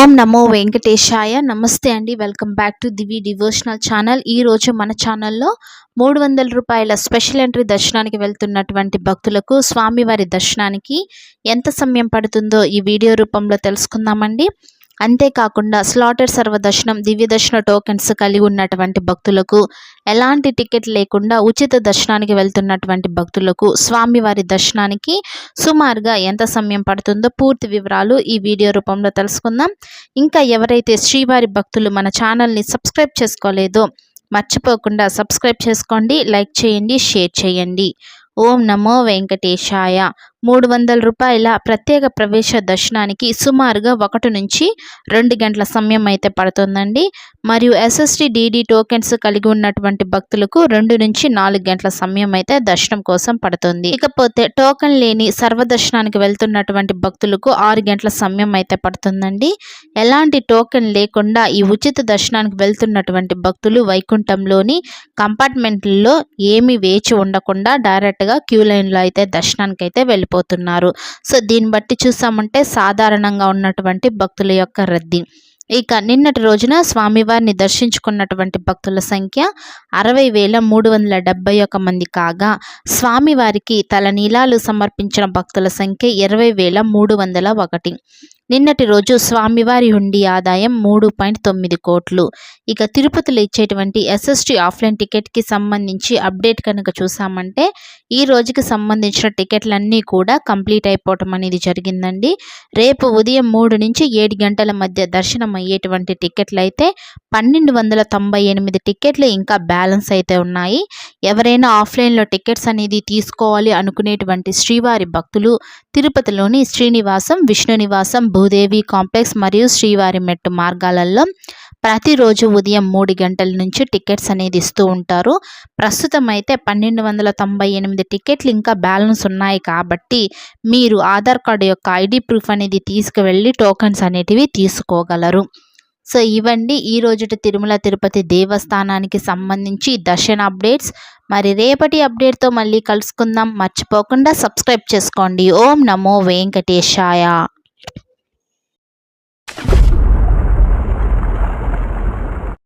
ఓం నమో వెంకటేశాయ. నమస్తే అండి, welcome back to Divi devotional channel. ఈరోజు మన ఛానల్లో 300 రూపాయల స్పెషల్ ఎంట్రీ దర్శనానికి వెళ్తున్నటువంటి భక్తులకు స్వామివారి దర్శనానికి ఎంత సమయం పడుతుందో ఈ వీడియో రూపంలో తెలుసుకుందామండి. అంతేకాకుండా స్లాటెడ్ సర్వదర్శనం, దివ్య దర్శన టోకెన్స్ కలిగి ఉన్నటువంటి భక్తులకు, ఎలాంటి టికెట్ లేకుండా ఉచిత దర్శనానికి వెళ్తున్నటువంటి భక్తులకు స్వామివారి దర్శనానికి సుమారుగా ఎంత సమయం పడుతుందో పూర్తి వివరాలు ఈ వీడియో రూపంలో తెలుసుకుందాం. ఇంకా ఎవరైతే శ్రీవారి భక్తులు మన ఛానల్ని సబ్స్క్రైబ్ చేసుకోలేదో మర్చిపోకుండా సబ్స్క్రైబ్ చేసుకోండి, లైక్ చేయండి, షేర్ చేయండి. ఓం నమో వెంకటేశాయ. 300 రూపాయల ప్రత్యేక ప్రవేశ దర్శనానికి సుమారుగా 1 నుంచి 2 గంటల సమయం అయితే పడుతుందండి. మరియు ఎస్ఎస్టీ డిడి టోకెన్స్ కలిగి ఉన్నటువంటి భక్తులకు 2 నుంచి 4 గంటల సమయం అయితే దర్శనం కోసం పడుతుంది. ఇకపోతే టోకెన్ లేని సర్వదర్శనానికి వెళ్తున్నటువంటి భక్తులకు 6 గంటల సమయం అయితే పడుతుందండి. ఎలాంటి టోకెన్ లేకుండా ఈ ఉచిత దర్శనానికి వెళ్తున్నటువంటి భక్తులు వైకుంఠంలోని కంపార్ట్మెంట్లలో ఏమీ వేచి ఉండకుండా డైరెక్ట్గా క్యూ లైన్లో అయితే దర్శనానికి అయితే వెళ్ళిపోతున్నారు. సో దీన్ని బట్టి చూసామంటే సాధారణంగా ఉన్నటువంటి భక్తుల యొక్క రద్దీ. ఇక నిన్నటి రోజున స్వామివారిని దర్శించుకున్నటువంటి భక్తుల సంఖ్య 60,371 మంది కాగా, స్వామివారికి తలనీలాలు సమర్పించిన భక్తుల సంఖ్య 20,301. నిన్నటి రోజు స్వామివారి హుండీ ఆదాయం 3.9 కోట్లు. ఇక తిరుపతిలో ఇచ్చేటువంటి ఎస్ఎస్టీ ఆఫ్లైన్ టికెట్కి సంబంధించి అప్డేట్ కనుక చూసామంటే ఈ రోజుకి సంబంధించిన టికెట్లన్నీ కూడా కంప్లీట్ అయిపోవటం అనేది జరిగిందండి. రేపు ఉదయం 3 నుంచి 7 గంటల మధ్య దర్శనం అయ్యేటువంటి టికెట్లు అయితే 1298 టికెట్లు ఇంకా బ్యాలెన్స్ అయితే ఉన్నాయి. ఎవరైనా ఆఫ్లైన్లో టికెట్స్ అనేది తీసుకోవాలి అనుకునేటువంటి శ్రీవారి భక్తులు తిరుపతిలోని శ్రీనివాసం, విష్ణు నివాసం, భూదేవి కాంప్లెక్స్ మరియు శ్రీవారి మెట్టు మార్గాలలో ప్రతిరోజు ఉదయం 3 గంటల నుంచి టికెట్స్ అనేది ఇస్తూ ఉంటారు. ప్రస్తుతం అయితే 1298 టికెట్లు ఇంకా బ్యాలెన్స్ ఉన్నాయి కాబట్టి మీరు ఆధార్ కార్డు యొక్క ఐడి ప్రూఫ్ అనేది తీసుకువెళ్ళి టోకెన్స్ అనేటివి తీసుకోగలరు. సో ఇవండి ఈ రోజుటి తిరుమల తిరుపతి దేవస్థానానికి సంబంధించి దర్శన అప్డేట్స్. మరి రేపటి అప్డేట్తో మళ్ళీ కలుసుకుందాం. మర్చిపోకుండా సబ్స్క్రైబ్ చేసుకోండి. ఓం నమో వెంకటేశాయ.